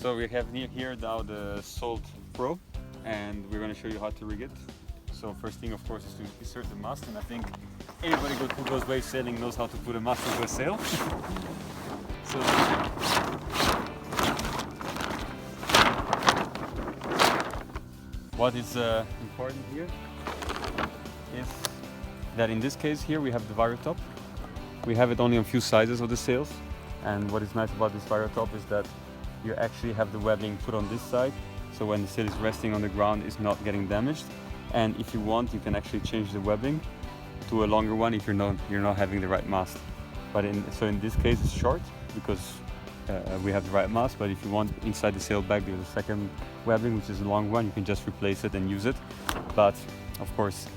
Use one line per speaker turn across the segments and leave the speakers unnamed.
So we have here now the Salt Pro, and we're going to show you how to rig it. So first thing, of course, is to insert the mast, and I think anybody who goes wave sailing knows how to put a mast into a sail. So what is important here is that in this case here we have the Virotop. We have it only on a few sizes of the sails, and what is nice about this Virotop is that you actually have the webbing put on this side, so when the sail is resting on the ground it's not getting damaged. And if you want, you can actually change the webbing to a longer one if you're not having the right mast. But in this case it's short because we have the right mast, but if you want inside the sail bag there's a second webbing which is a long one, you can just replace it and use it. But of course,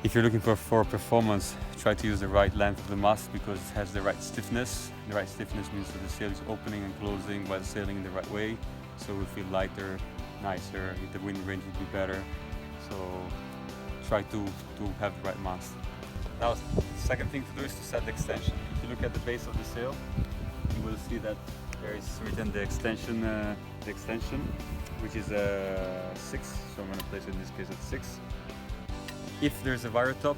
if you're looking for performance, try to use the right length of the mast because it has the right stiffness. The right stiffness means that the sail is opening and closing while sailing in the right way, so it will feel lighter, nicer, the wind range will be better. So try to have the right mast. Now, the second thing to do is to set the extension. If you look at the base of the sail, you will see that there is written the extension, which is 6. So I'm going to place it in this case at 6. If there's a Virotop,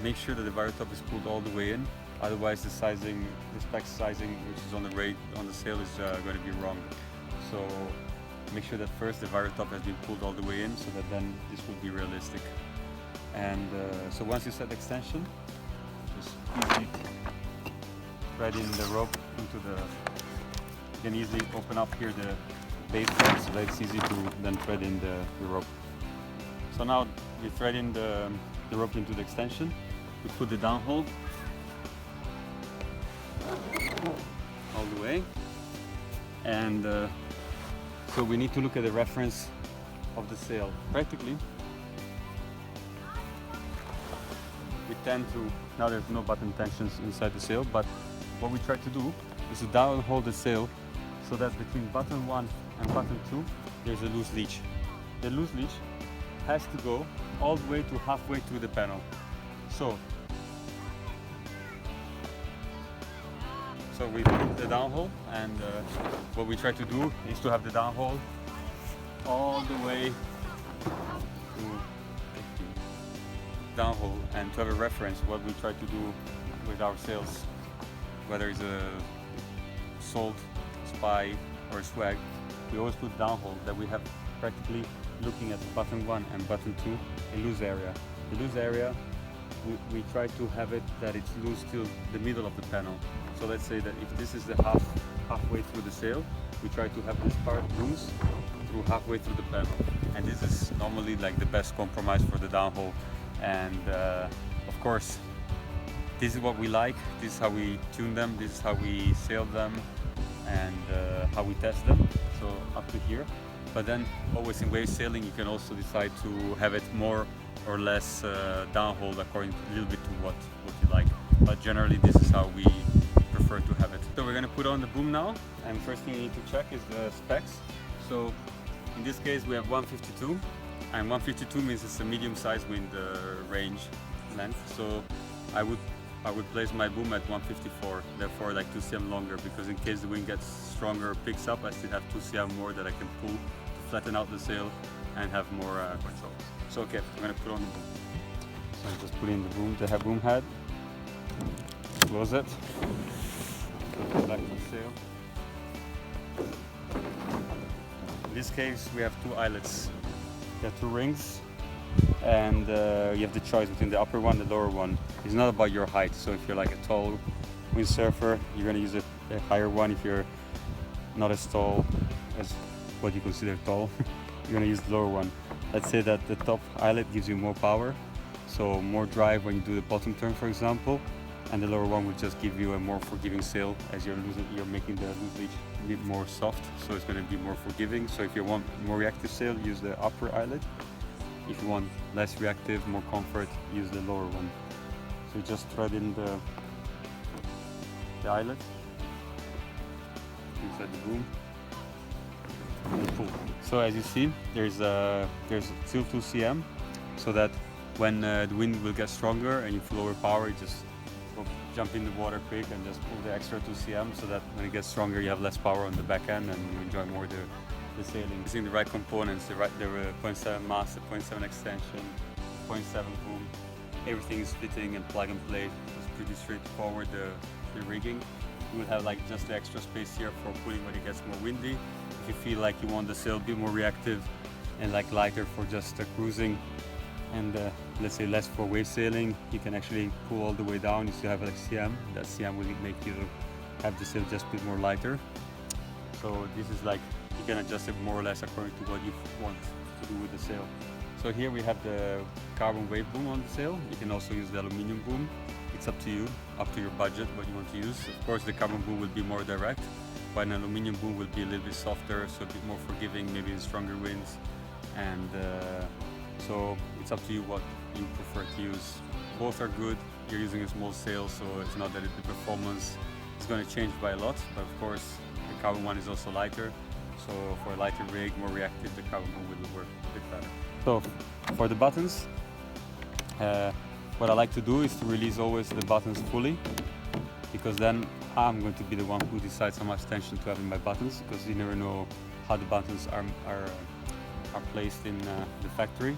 make sure that the Virotop is pulled all the way in. Otherwise, the spec sizing, which is on the sail, is going to be wrong. So make sure that first the Virotop has been pulled all the way in, so that then this will be realistic. And so once you set the extension, just easily thread in the rope into the. You can easily open up here the base part so that it's easy to then thread in the rope. So now we thread in the rope into the extension. We put the downhaul all the way, and so we need to look at the reference of the sail. Practically, we tend to, now there's no button tensions inside the sail, but what we try to do is to downhaul the sail so that between button 1 and button 2 there's a loose leech. The loose leech has to go all the way to halfway through the panel. So we put the downhaul, and what we try to do is to have the downhaul all the way to downhaul, and to have a reference what we try to do with our sails, whether it's a Salt, Spy or Swag. We always put downhaul, that we have practically looking at button 1 and button 2 a loose area. The loose area, we try to have it that it's loose till the middle of the panel. So let's say that if this is the halfway through the sail, we try to have this part loose through halfway through the panel. And this is normally like the best compromise for the downhaul. And of course, this is what we like, this is how we tune them, this is how we sail them, and how we test them. So up to here. But then always in wave sailing you can also decide to have it more or less downhaul according a little bit to what you like. But generally this is how we prefer to have it. So we're going to put on the boom now, and first thing you need to check is the specs. So in this case we have 152, and 152 means it's a medium size wind range length. So I would place my boom at 154, therefore like 2 cm longer, because in case the wind gets stronger or picks up, I still have 2 cm more that I can pull to flatten out the sail and have more control. So okay, I'm going to put on the boom. So I just put in the boom head, close it, put it back to the sail. In this case we have 2 eyelets, there are 2 rings, and you have the choice between the upper one and the lower one. It's not about your height, so if you're like a tall windsurfer, you're going to use a higher one. If you're not as tall as what you consider tall, you're going to use the lower one. Let's say that the top eyelet gives you more power, so more drive when you do the bottom turn, for example, and the lower one will just give you a more forgiving sail, as you're making the loose leech a bit more soft, so it's going to be more forgiving. So if you want more reactive sail, use the upper eyelet. If you want less reactive, more comfort, use the lower one. So you just thread in the eyelet inside the boom and pull. So as you see, there's still 2 cm, so that when the wind will get stronger and you feel lower power, you just jump in the water quick and just pull the extra 2 cm, so that when it gets stronger you have less power on the back end and you enjoy more the sailing. Using the right components, the Point-7 mast, the Point-7 extension, Point-7 boom, everything is fitting and plug and play. It's pretty straightforward, the rigging. You will have like just the extra space here for putting when it gets more windy. If you feel like you want the sail a bit more reactive and like lighter for just cruising and let's say less for wave sailing, you can actually pull all the way down. You still have like CM. That CM will make you have the sail just a bit more lighter. So this is like, you can adjust it more or less according to what you want to do with the sail. So here we have the carbon wave boom on the sail. You can also use the aluminium boom. It's up to you, up to your budget, what you want to use. Of course, the carbon boom will be more direct, but an aluminium boom will be a little bit softer, so a bit more forgiving, maybe in stronger winds. And so it's up to you what you prefer to use. Both are good. You're using a small sail, so it's not that the performance is going to change by a lot, but of course the carbon one is also lighter. So for a lighter rig, more reactive, the carbon boom will work a bit better. So for the buttons, what I like to do is to release always the buttons fully, because then I'm going to be the one who decides how much tension to have in my buttons, because you never know how the buttons are placed in the factory.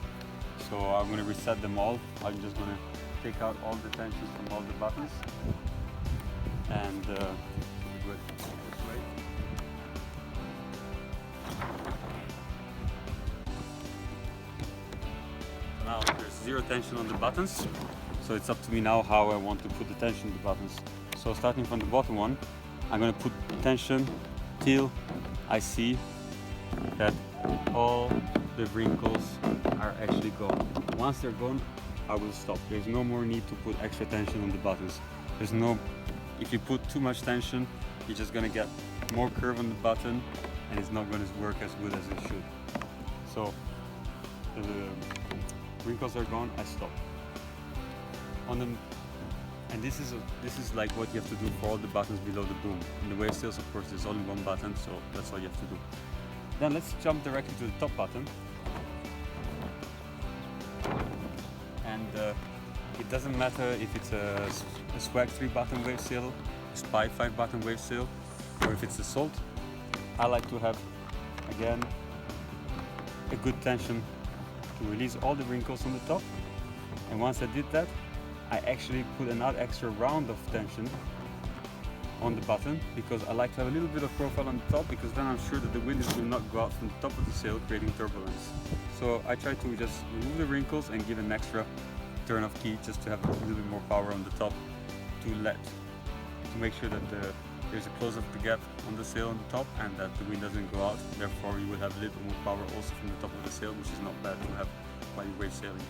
So I'm going to reset them all. I'm just going to take out all the tension from all the buttons and do it this way. Now there's zero tension on the buttons, so it's up to me now how I want to put the tension in the buttons. So starting from the bottom one, I'm going to put tension till I see that all the wrinkles are actually gone. Once they're gone, I will stop. There's no more need to put extra tension on the buttons. If you put too much tension, you're just going to get more curve on the button and it's not going to work as good as it should. So the wrinkles are gone, I stop. And this is like what you have to do for all the buttons below the boom. In the wave sails, of course, there's only one button, so that's all you have to do. Then let's jump directly to the top button. And it doesn't matter if it's a swag 3 button wave sail, a spy 5 button wave sail, or if it's a salt. I like to have, again, a good tension to release all the wrinkles on the top. And once I did that, I actually put another extra round of tension on the button, because I like to have a little bit of profile on the top, because then I'm sure that the wind will not go out from the top of the sail, creating turbulence. So I try to just remove the wrinkles and give an extra turn of key, just to have a little bit more power on the top, to make sure that there's a close of the gap on the sail on the top and that the wind doesn't go out. Therefore you will have a little more power also from the top of the sail, which is not bad to have while you're wave sailing.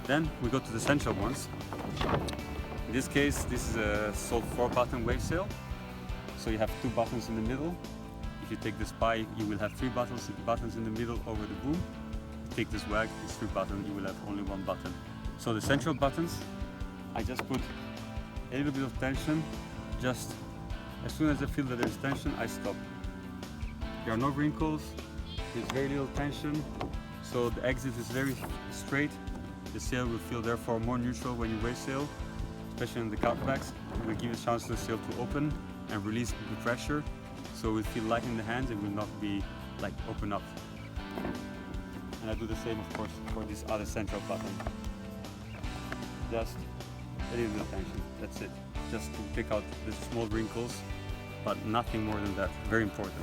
Then we go to the central ones. In this case, this is a Salt 4 button wave sail. So you have 2 buttons in the middle. If you take the spy, you will have 3 buttons in the middle over the boom. If you take this wag, these 3 buttons, you will have only 1 button. So the central buttons, I just put a little bit of tension. Just as soon as I feel that there's tension, I stop. There are no wrinkles, there's very little tension, so the exit is very straight. The sail will feel therefore more neutral when you wave sail, especially in the cutbacks. It will give a chance to the sail to open and release the pressure, so it will feel light in the hands. It will not be like open up. And I do the same, of course, for this other central button. Just a little bit of tension, that's it. Just to pick out the small wrinkles, but nothing more than that. Very important.